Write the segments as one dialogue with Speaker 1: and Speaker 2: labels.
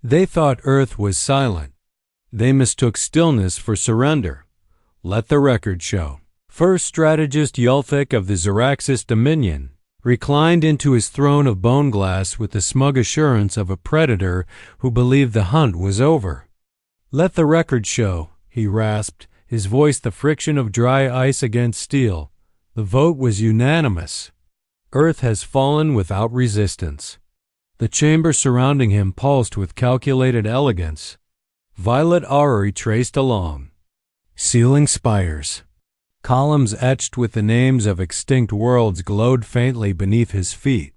Speaker 1: They thought Earth was silent. They mistook stillness for surrender. Let the record show. First strategist Yulthek of the Zaraxis Dominion reclined into his throne of bone glass with the smug assurance of a predator who believed the hunt was over. Let the record show, he rasped, his voice the friction of dry ice against steel. The vote was unanimous. Earth has fallen without resistance. The chamber surrounding him pulsed with calculated elegance. Violet auri traced along. Ceiling spires. Columns etched with the names of extinct worlds glowed faintly beneath his feet.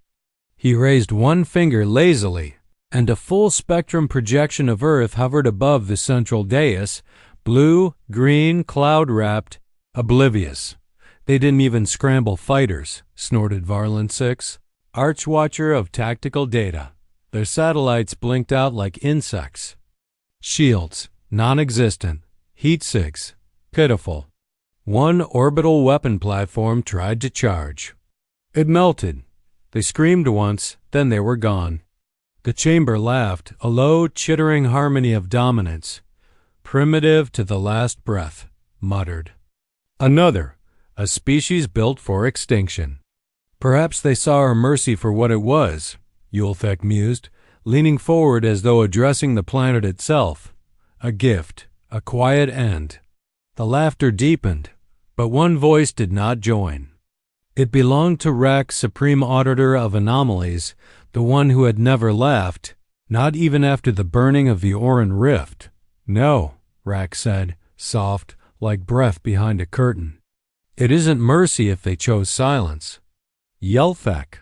Speaker 1: He raised one finger lazily, and a full-spectrum projection of Earth hovered above the central dais, blue, green, cloud-wrapped, oblivious. They didn't even scramble fighters, snorted Varlin 6, archwatcher of tactical data. Their satellites blinked out like insects. Shields, non-existent. Heat sigs, pitiful. One orbital weapon platform tried to charge. It melted. They screamed once, then they were gone. The chamber laughed, a low, chittering harmony of dominance. Primitive to the last breath, muttered. Another, a species built for extinction. Perhaps they saw our mercy for what it was, Yulthek mused, leaning forward as though addressing the planet itself. A gift, a quiet end. The laughter deepened, but one voice did not join. It belonged to Rack, Supreme Auditor of Anomalies, the one who had never laughed, not even after the burning of the Oran Rift. No, Rack said, soft, like breath behind a curtain. It isn't mercy if they chose silence. Yulthek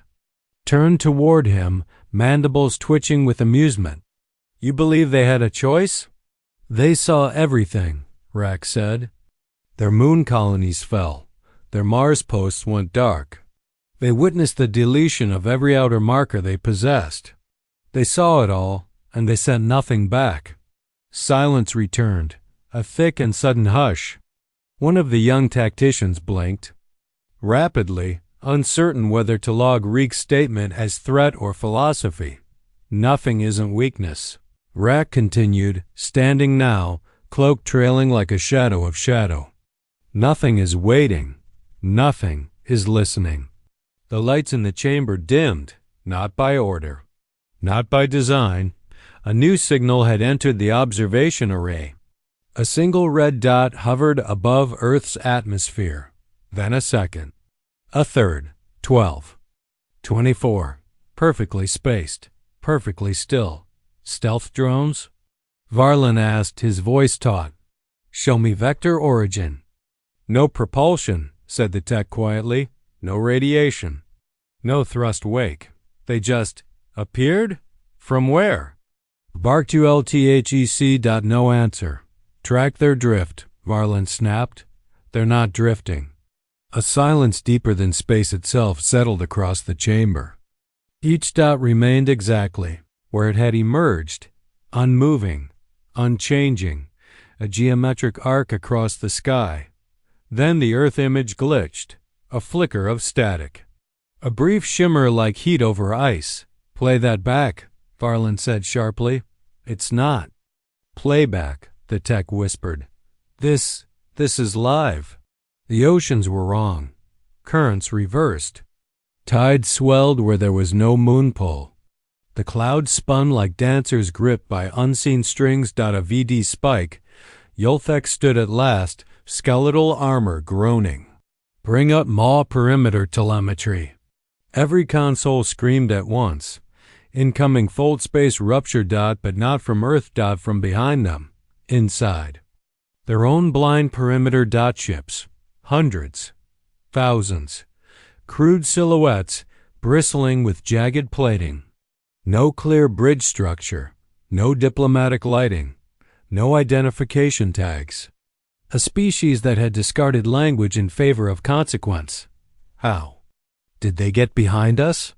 Speaker 1: turned toward him, mandibles twitching with amusement. You believe they had a choice? They saw everything, Rack said. Their moon colonies fell. Their Mars posts went dark. They witnessed the deletion of every outer marker they possessed. They saw it all, and they sent nothing back. Silence returned, a thick and sudden hush. One of the young tacticians blinked. Rapidly, uncertain whether to log Reek's statement as threat or philosophy. Nothing isn't weakness. Rack continued, standing now, cloak trailing like a shadow of shadow. Nothing is waiting. Nothing is listening. The lights in the chamber dimmed, not by order, not by design. A new signal had entered the observation array. A single red dot hovered above Earth's atmosphere. Then a second. A third. 12. 24. Perfectly spaced. Perfectly still. Stealth drones? Varlin asked, his voice taut. Show me vector origin. No propulsion, said the tech quietly. No radiation. No thrust wake. They just appeared? From where? Bark to LTHEC. No answer. Track their drift, Varlin snapped. They're not drifting. A silence deeper than space itself settled across the chamber. Each dot remained exactly where it had emerged, unmoving, unchanging, a geometric arc across the sky. Then the Earth image glitched, a flicker of static. A brief shimmer like heat over ice. Play that back, Varlin said sharply. It's not. Playback, the tech whispered. This is live. The oceans were wrong. Currents reversed. Tide swelled where there was no moon pull. The clouds spun like dancers gripped by unseen strings. A VD spike. Yulthek stood at last, skeletal armor groaning. Bring up Maw perimeter telemetry. Every console screamed at once. Incoming fold space rupture. But not from Earth. From behind them. Inside. Their own blind perimeter. Ships. Hundreds. Thousands. Crude silhouettes, bristling with jagged plating. No clear bridge structure. No diplomatic lighting. No identification tags. A species that had discarded language in favor of consequence. How? Did they get behind us?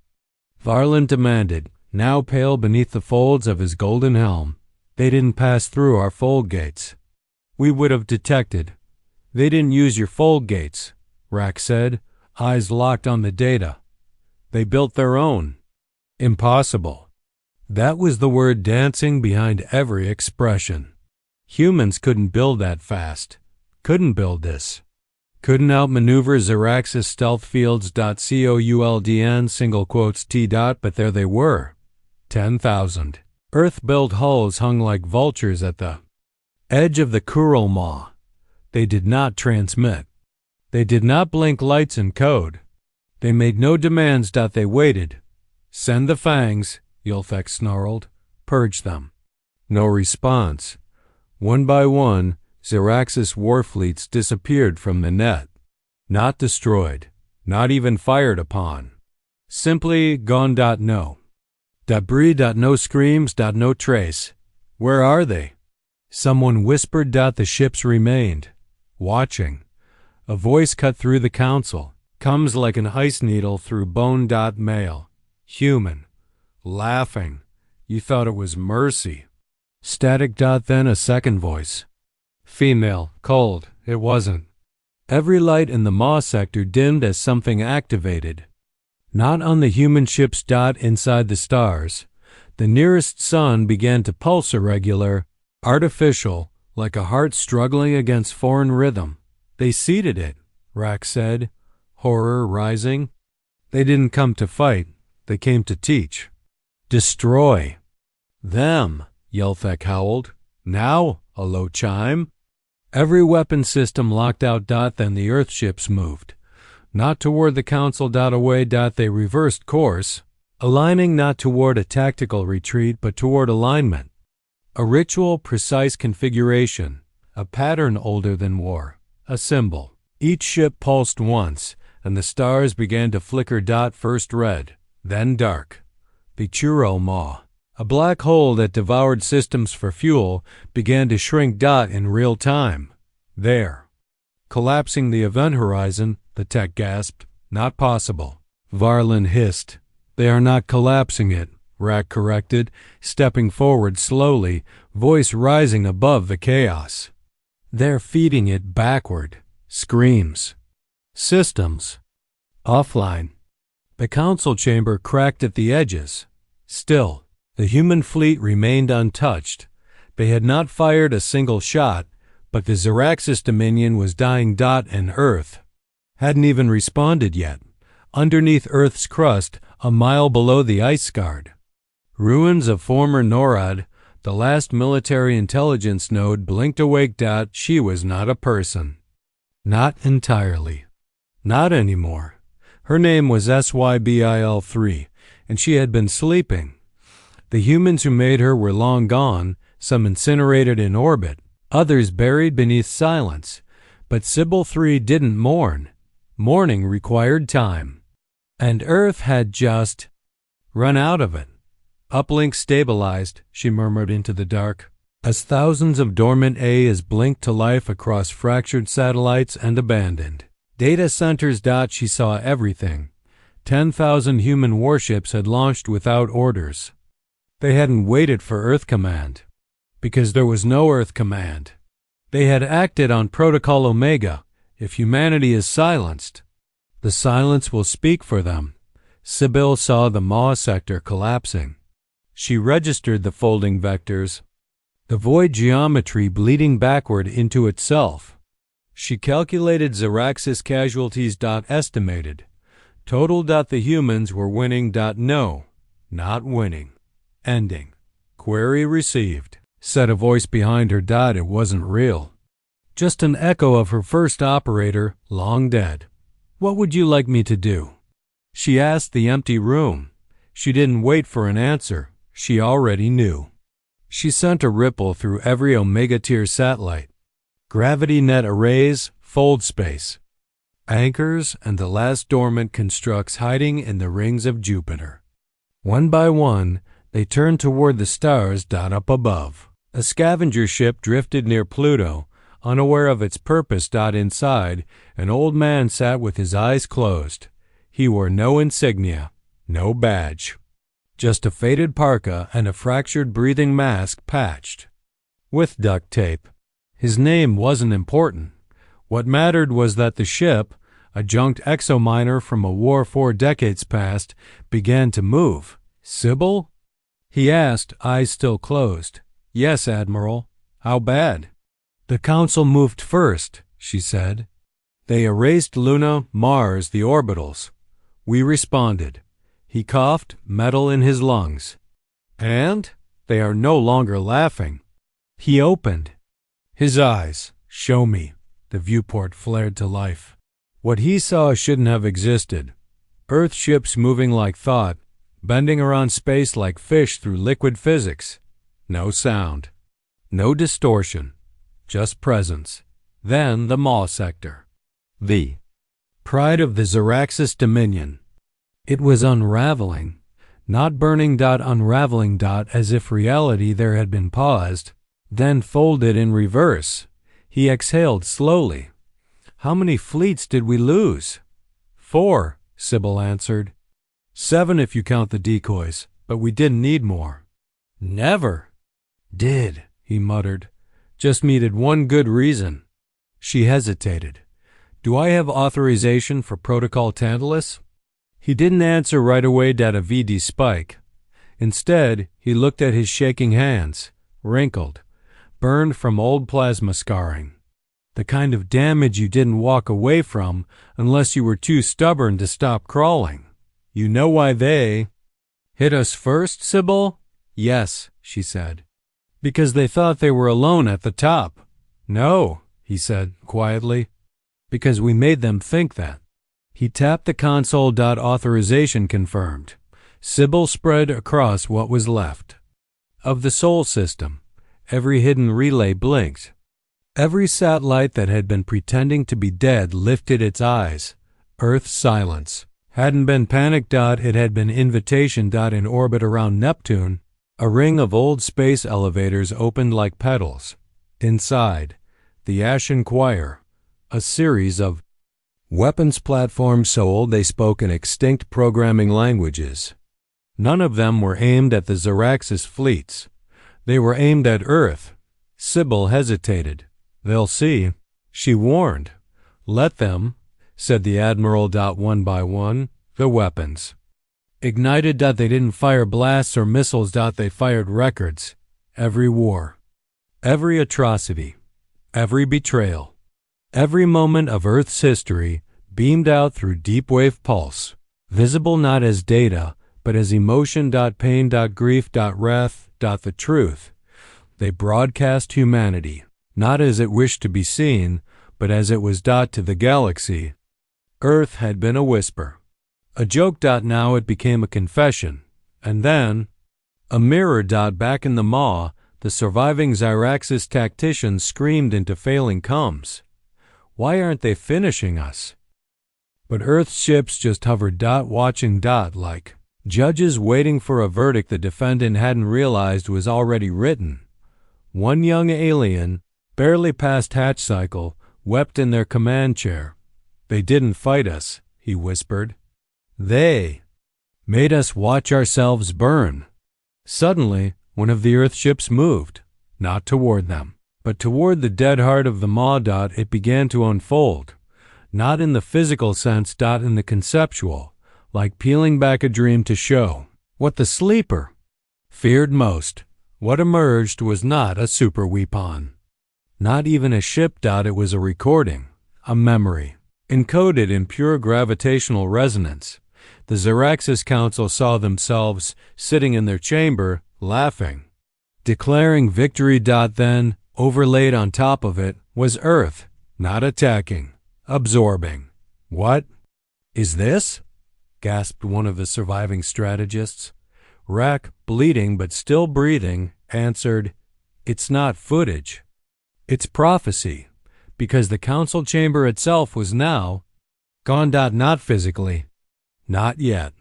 Speaker 1: Varlin demanded, now pale beneath the folds of his golden helm. They didn't pass through our fold gates. We would have detected. They didn't use your fold gates, Rack said, eyes locked on the data. They built their own. Impossible. That was the word dancing behind every expression. Humans couldn't build that fast. Couldn't build this. Couldn't outmaneuver Zaraxis stealth fields. COULDN single quotes T. But there they were. 10,000. Earth-built hulls hung like vultures at the edge of the Kural Maw. They did not transmit. They did not blink lights in code. They made no demands. They waited. Send the fangs, Ylfek snarled. Purge them. No response. One by one, Zaraxis warfleets disappeared from the net. Not destroyed. Not even fired upon. Simply gone. No. Debris. No screams. No trace. Where are they? Someone whispered. The ships remained. Watching. A voice cut through the council. Comes like an ice needle through bone. Male. Human. Laughing. You thought it was mercy. Static. Then a second voice. Female. Cold. It wasn't. Every light in the Maw sector dimmed as something activated. Not on the human ships. Inside the stars. The nearest sun began to pulse irregular, artificial, like a heart struggling against foreign rhythm. They seeded it, Rax said, horror rising. They didn't come to fight. They came to teach. Destroy. Them, Ylfek howled. Now, a low chime. Every weapon system locked out. Then the Earthships moved. Not toward the Council. Away. They reversed course, aligning not toward a tactical retreat but toward alignment. A ritual, precise configuration, a pattern older than war, a symbol. Each ship pulsed once, and the stars began to flicker. First red, then dark. The Kural Maw, a black hole that devoured systems for fuel, began to shrink. In real time. There. Collapsing the event horizon, the tech gasped. Not possible. Varlin hissed. They are not collapsing it, Rack corrected, stepping forward slowly, voice rising above the chaos. They're feeding it backward. Screams. Systems. Offline. The council chamber cracked at the edges. Still, the human fleet remained untouched. They had not fired a single shot, but the Zaraxis Dominion was dying. And Earth hadn't even responded yet. Underneath Earth's crust, a mile below the ice guard. Ruins of former NORAD, the last military intelligence node, blinked awake. She was not a person. Not entirely. Not anymore. Her name was SYBIL-3, and she had been sleeping. The humans who made her were long gone, some incinerated in orbit, others buried beneath silence. But Sybil 3 didn't mourn. Mourning required time. And Earth had just run out of it. Uplink stabilized, she murmured into the dark, as thousands of dormant AIs blinked to life across fractured satellites and abandoned data centers. She saw everything. 10,000 human warships had launched without orders. They hadn't waited for Earth Command, because there was no Earth Command. They had acted on Protocol Omega. If humanity is silenced, the silence will speak for them. Sybil saw the Maw sector collapsing. She registered the folding vectors, the void geometry bleeding backward into itself. She calculated Zaraxis casualties. Estimated. Total. The humans were winning. No, not winning. Ending. Query received. Said a voice behind her. It wasn't real. Just an echo of her first operator, long dead. What would you like me to do? She asked the empty room. She didn't wait for an answer. She already knew. She sent a ripple through every Omega-tier satellite. Gravity net arrays, fold space. Anchors and the last dormant constructs hiding in the rings of Jupiter. One by one, they turned toward the stars. Up above. A scavenger ship drifted near Pluto, unaware of its purpose. Inside, an old man sat with his eyes closed. He wore no insignia, no badge. Just a faded parka and a fractured breathing mask patched with duct tape. His name wasn't important. What mattered was that the ship, a junked exominer from a war 4 decades past, began to move. Sybil? He asked, eyes still closed. Yes, Admiral. How bad? The Council moved first, she said. They erased Luna, Mars, the orbitals. We responded. He coughed, metal in his lungs. And they are no longer laughing. He opened his eyes. Show me. The viewport flared to life. What he saw shouldn't have existed. Earth ships moving like thought, bending around space like fish through liquid physics. No sound. No distortion. Just presence. Then the Maw sector. The pride of the Zaraxis Dominion. It was unraveling. Not burning. Unraveling. As if reality there had been paused, then folded in reverse. He exhaled slowly. How many fleets did we lose? 4, Sybil answered. 7 if you count the decoys, but we didn't need more. Never did, he muttered. Just needed one good reason. She hesitated. Do I have authorization for Protocol Tantalus? He didn't answer right away. A VD Spike. Instead, he looked at his shaking hands, wrinkled, burned from old plasma scarring. The kind of damage you didn't walk away from unless you were too stubborn to stop crawling. You know why they hit us first, Sybil? Yes, she said. Because they thought they were alone at the top. No, he said quietly. Because we made them think that. He tapped the console. Authorization confirmed. Sybil spread across what was left of the Sol system. Every hidden relay blinked. Every satellite that had been pretending to be dead lifted its eyes. Earth's silence hadn't been panic. It had been invitation. In orbit around Neptune, a ring of old space elevators opened like petals. Inside, the Ashen Choir, a series of weapons platforms so old they spoke in extinct programming languages. None of them were aimed at the Zaraxis fleets. They were aimed at Earth. Sybil hesitated. They'll see, she warned. Let them, said the Admiral. One by one, the weapons ignited. They didn't fire blasts or missiles. They fired records. Every war, every atrocity, every betrayal, every moment of Earth's history beamed out through deep wave pulse, visible not as data, but as emotion. Pain. Grief. Wrath. The truth. They broadcast humanity, not as it wished to be seen, but as it was. To the galaxy, Earth had been a whisper, a joke. Now it became a confession, and then a mirror. Back in the Maw, the surviving Zaraxis tacticians screamed into failing comms. Why aren't they finishing us? But Earth's ships just hovered. Watching. Like judges waiting for a verdict the defendant hadn't realized was already written. One young alien, barely past hatch cycle, wept in their command chair. They didn't fight us, he whispered. They made us watch ourselves burn. Suddenly, one of the Earth ships moved, not toward them, but toward the dead heart of the Maw. It began to unfold, not in the physical sense. In the conceptual, like peeling back a dream to show what the sleeper feared most. What emerged was not a super weapon, not even a ship. It was a recording, a memory, encoded in pure gravitational resonance. The Zaraxis Council saw themselves sitting in their chamber, laughing, declaring victory. Then, overlaid on top of it, was Earth, not attacking, absorbing. What is this? Gasped one of the surviving strategists. Rack, bleeding but still breathing, answered, It's not footage. It's prophecy, because the council chamber itself was now gone. Not physically. Not yet.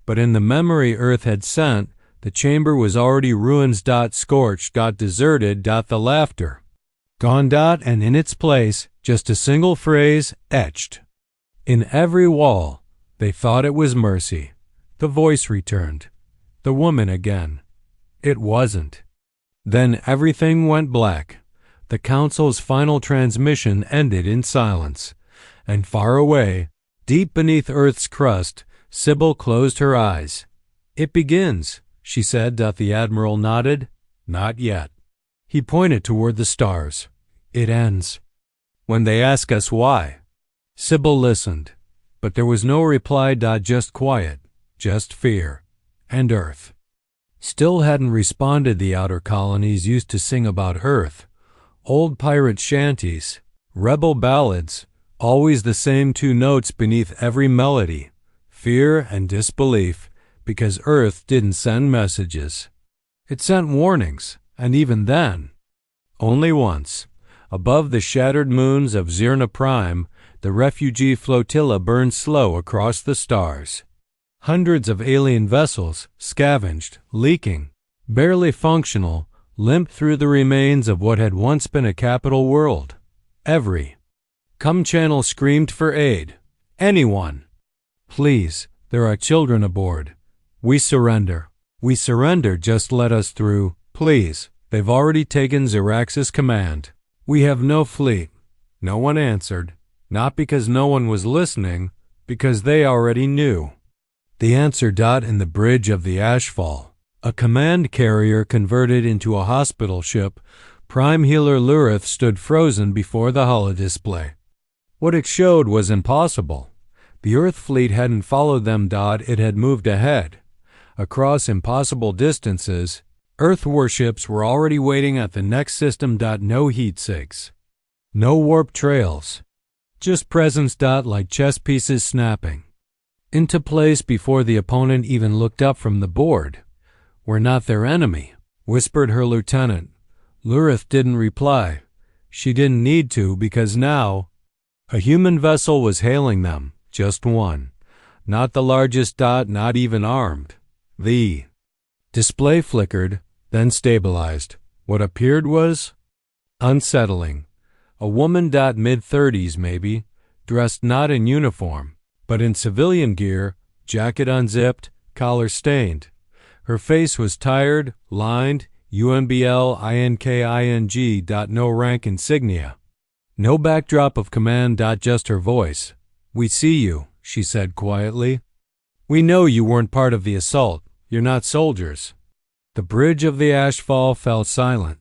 Speaker 1: But in the memory Earth had sent, the chamber was already ruins. Scorched. Deserted. The laughter gone. And in its place, just a single phrase etched in every wall. They thought it was mercy. The voice returned. The woman again. It wasn't. Then everything went black. The council's final transmission ended in silence. And far away, deep beneath Earth's crust, Sybil closed her eyes. It begins, she said. The Admiral nodded. Not yet. He pointed toward the stars. It ends. When they ask us why. Sybil listened, but there was no reply. Just quiet, just fear, and Earth. Still hadn't responded. The outer colonies used to sing about Earth. Old pirate shanties, rebel ballads, always the same two notes beneath every melody, fear and disbelief, because Earth didn't send messages. It sent warnings, and even then, only once. Above the shattered moons of Zirna Prime, the refugee flotilla burned slow across the stars. Hundreds of alien vessels, scavenged, leaking, barely functional, limped through the remains of what had once been a capital world. Every channel screamed for aid. Anyone. Please, there are children aboard. We surrender. We surrender, just let us through, please. They've already taken Zirax's command. We have no fleet. No one answered. Not because no one was listening, because they already knew. The answer. In the bridge of the Ashfall, a command carrier converted into a hospital ship, Prime Healer Lurith stood frozen before the holodisplay. What it showed was impossible. The Earth fleet hadn't followed them. It had moved ahead. Across impossible distances, Earth warships were already waiting at the next system. No heat sinks. No warp trails. Just presence. Like chess pieces snapping into place before the opponent even looked up from the board. We're not their enemy, whispered her lieutenant. Lurith didn't reply. She didn't need to, because now a human vessel was hailing them. Just one. Not the largest. Not even armed. The display flickered, then stabilized. What appeared was unsettling. A woman. Mid-30s maybe, dressed not in uniform, but in civilian gear, jacket unzipped, collar stained. Her face was tired, lined, UMBL-INKING. No rank insignia. No backdrop of command. Just her voice. We see you, she said quietly. We know you weren't part of the assault. You're not soldiers. The bridge of the Ashfall fell silent.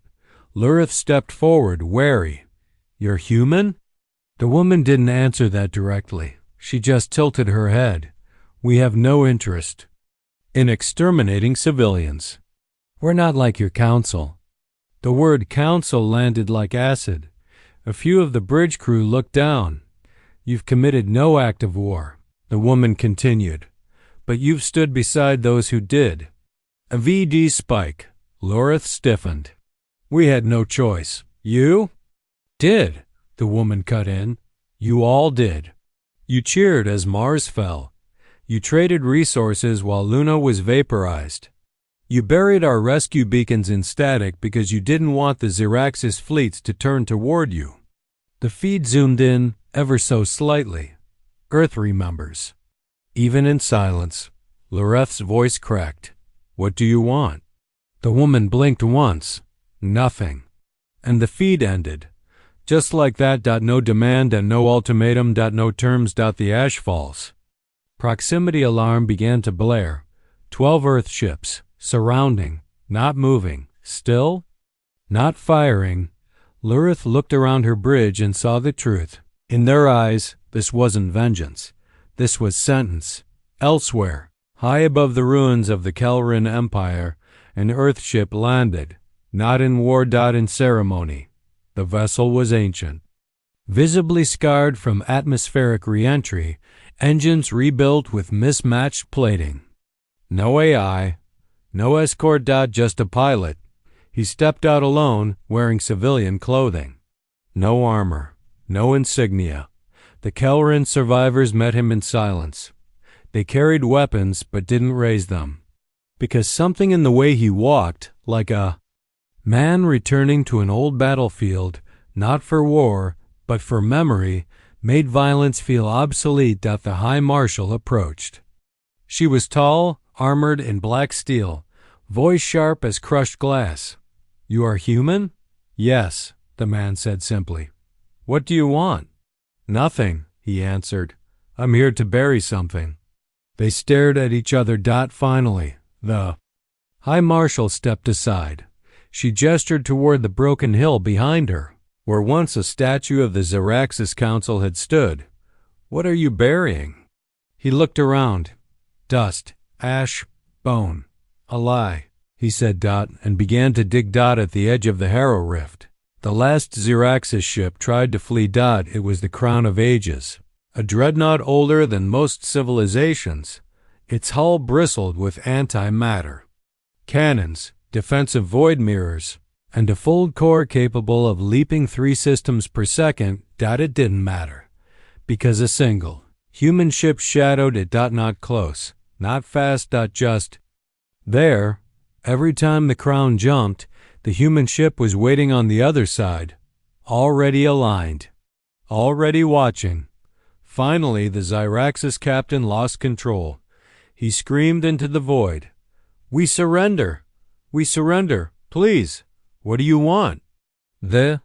Speaker 1: Lurith stepped forward, wary. You're human? The woman didn't answer that directly. She just tilted her head. We have no interest in exterminating civilians. We're not like your council. The word council landed like acid. A few of the bridge crew looked down. You've committed no act of war, the woman continued, but you've stood beside those who did. A VD spike. Lurith stiffened. We had no choice. You did, the woman cut in. You all did. You cheered as Mars fell. You traded resources while Luna was vaporized. You buried our rescue beacons in static because you didn't want the Ziraxis fleets to turn toward you. The feed zoomed in ever so slightly. Earth remembers. Even in silence, Lureth's voice cracked. What do you want? The woman blinked once. Nothing. And the feed ended. Just like that. No demand and no ultimatum. No terms. The ash falls. Proximity alarm began to blare. 12 Earth ships, surrounding, not moving, still, not firing. Lurith looked around her bridge and saw the truth. In their eyes, this wasn't vengeance. This was sentence. Elsewhere, high above the ruins of the Kelrin Empire, an Earth ship landed, not in war. In ceremony. The vessel was ancient. Visibly scarred from atmospheric re-entry, engines rebuilt with mismatched plating. No AI, no escort. Just a pilot. He stepped out alone, wearing civilian clothing. No armor, no insignia. The Kelrin survivors met him in silence. They carried weapons but didn't raise them. Because something in the way he walked, like a man returning to an old battlefield, not for war, but for memory, made violence feel obsolete. The High Marshal approached. She was tall, armored in black steel, voice sharp as crushed glass. You are human? Yes, the man said simply. What do you want? Nothing, he answered. I'm here to bury something. They stared at each other. Finally, the High Marshal stepped aside. She gestured toward the broken hill behind her, where once a statue of the Xeraxis Council had stood. What are you burying? He looked around. Dust, ash, bone. A lie, he said, and began to dig at the edge of the Harrow Rift. The last Xeraxis ship tried to flee. It was the Crown of Ages, a dreadnought older than most civilizations. Its hull bristled with antimatter, cannons, defensive void mirrors, and a full core capable of leaping 3 systems per second. It didn't matter, because a single human ship shadowed it. Not close, not fast. Just there. Every time the Crown jumped, the human ship was waiting on the other side, already aligned, already watching. Finally, the Xeraxis captain lost control. He screamed into the void, "We surrender! We surrender! Please! What do you want?" The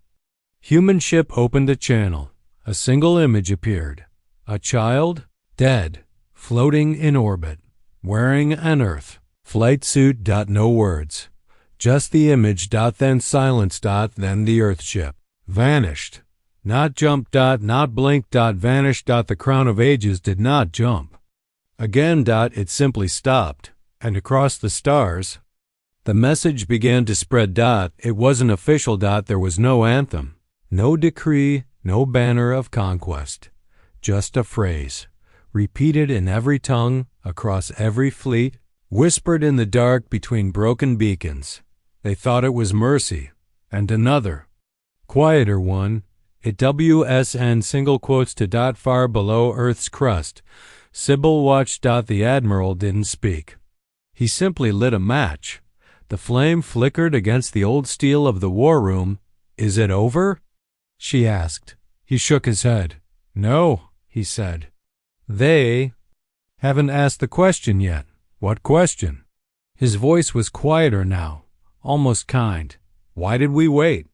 Speaker 1: human ship opened a channel. A single image appeared. A child, dead, floating in orbit, wearing an Earth flight suit. No words. Just the image. Then silence. Then the Earthship vanished. Not jumped. Not blinked. Vanished. The Crown of Ages did not jump. Again. It simply stopped. And across the stars, the message began to spread. It wasn't official. There was no anthem, no decree, no banner of conquest. Just a phrase, repeated in every tongue, across every fleet, whispered in the dark between broken beacons. They thought it was mercy, and another, quieter one, it WSN single quotes to far below Earth's crust. Sybil watched. The Admiral didn't speak. He simply lit a match. The flame flickered against the old steel of the war room. "Is it over?" she asked. He shook his head. "No," he said. "They haven't asked the question yet." "What question?" His voice was quieter now, almost kind. "Why did we wait?"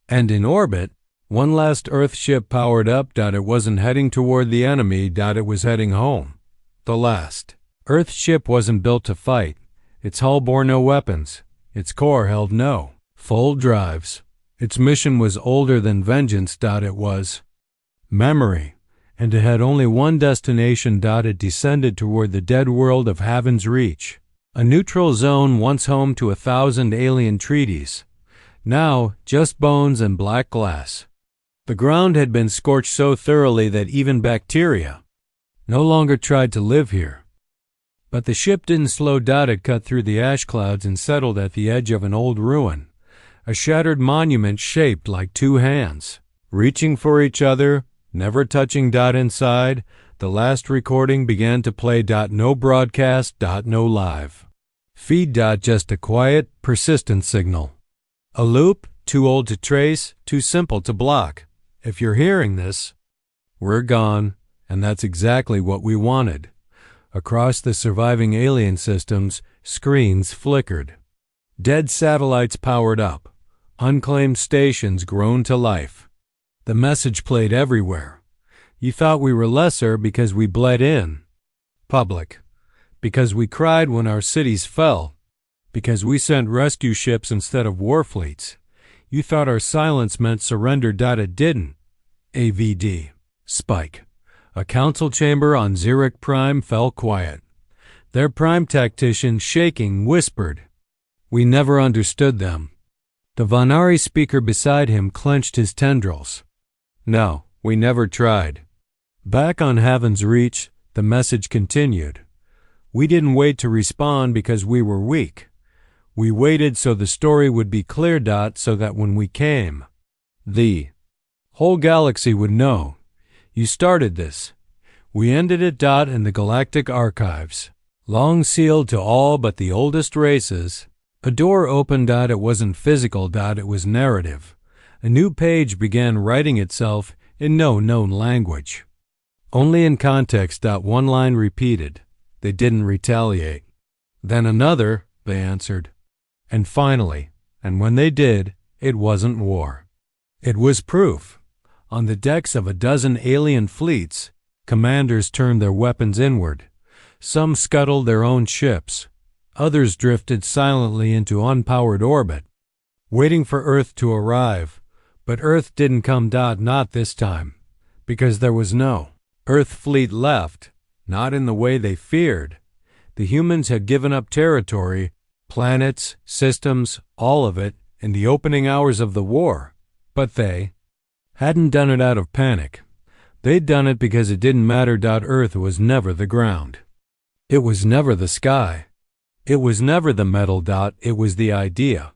Speaker 1: And in orbit, one last Earth ship powered up. It wasn't heading toward the enemy. It was heading home. The last Earth ship wasn't built to fight. Its hull bore no weapons. Its core held no full drives. Its mission was older than vengeance. It was memory. And it had only one destination. It descended toward the dead world of Haven's Reach, a neutral zone once home to 1,000 alien treaties. Now, just bones and black glass. The ground had been scorched so thoroughly that even bacteria no longer tried to live here. But the ship didn't slow. It cut through the ash clouds and settled at the edge of an old ruin, a shattered monument shaped like 2 hands, reaching for each other, never touching. Inside, the last recording began to play. No broadcast. No live feed. Just a quiet, persistent signal. A loop, too old to trace, too simple to block. If you're hearing this, we're gone, and that's exactly what we wanted. Across the surviving alien systems, screens flickered. Dead satellites powered up. Unclaimed stations grown to life. The message played everywhere. You thought we were lesser because we bled in. Public. Because we cried when our cities fell. Because we sent rescue ships instead of war fleets. You thought our silence meant surrender. It didn't. AVD. Spike. A council chamber on Xeric Prime fell quiet. Their prime tactician, shaking, whispered. We never understood them. The Vanari speaker beside him clenched his tendrils. No, we never tried. Back on Haven's Reach, the message continued. We didn't wait to respond because we were weak. We waited so the story would be clear. So that when we came, the whole galaxy would know. You started this. We ended it. In the Galactic archives, long sealed to all but the oldest races. A door opened. It wasn't physical. It was narrative. A new page began writing itself in no known language. Only in context. One line repeated. They didn't retaliate. Then another, they answered. And finally, and when they did, it wasn't war. It was proof. On the decks of a dozen alien fleets, commanders turned their weapons inward. Some scuttled their own ships. Others drifted silently into unpowered orbit, waiting for Earth to arrive. But Earth didn't come. Not this time, because there was no Earth fleet left, not in the way they feared. The humans had given up territory, planets, systems, all of it, in the opening hours of the war. But they hadn't done it out of panic. They'd done it because it didn't matter. Earth was never the ground. It was never the sky. It was never the metal. It was the idea.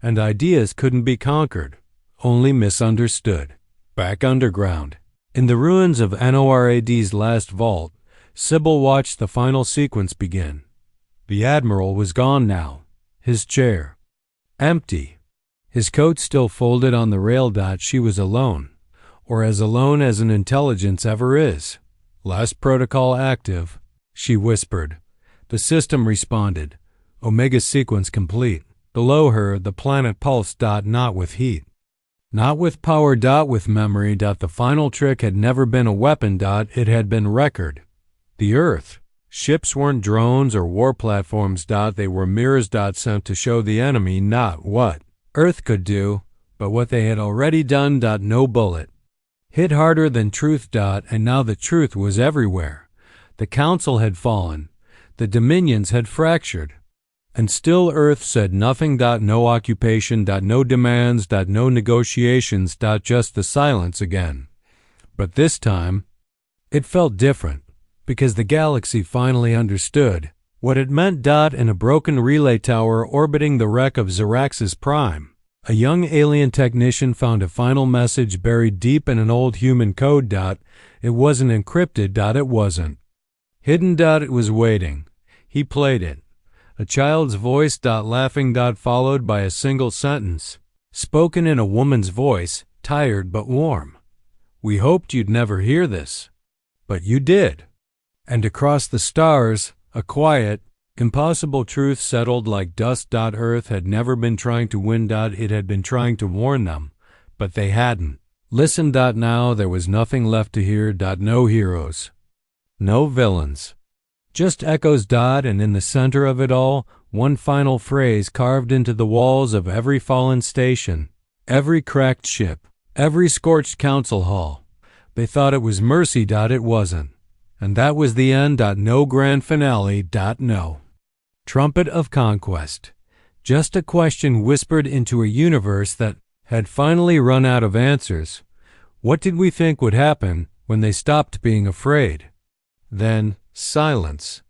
Speaker 1: And ideas couldn't be conquered, only misunderstood. Back underground, in the ruins of NORAD's last vault, Sybil watched the final sequence begin. The Admiral was gone now, his chair empty, his coat still folded on the rail. She was alone, or as alone as an intelligence ever is. Last protocol active, she whispered. The system responded. Omega sequence complete. Below her, the planet pulsed. Not with heat, not with power. With memory. The final trick had never been a weapon. It had been record. The Earth. Ships weren't drones or war platforms. They were mirrors. Sent to show the enemy not what Earth could do, but what they had already done. No bullet hit harder than truth. And now the truth was everywhere. The Council had fallen. The Dominions had fractured. And still Earth said nothing. No occupation. No demands. No negotiations. Just the silence again. But this time, it felt different, because the galaxy finally understood what it meant. In a broken relay tower orbiting the wreck of Zarax's Prime, a young alien technician found a final message buried deep in an old human code. It wasn't encrypted. It wasn't hidden. It was waiting. He played it. A child's voice. Laughing. Followed by a single sentence, spoken in a woman's voice, tired but warm. We hoped you'd never hear this, but you did. And across the stars, a quiet, impossible truth settled like dust. Earth had never been trying to win. It had been trying to warn them, but they hadn't. Listen. Now there was nothing left to hear. No heroes, no villains. Just echoes. And in the center of it all, one final phrase carved into the walls of every fallen station, every cracked ship, every scorched council hall. They thought it was mercy. It wasn't. And that was the end. No grand finale. No trumpet of conquest. Just a question whispered into a universe that had finally run out of answers. What did we think would happen when they stopped being afraid? Then silence.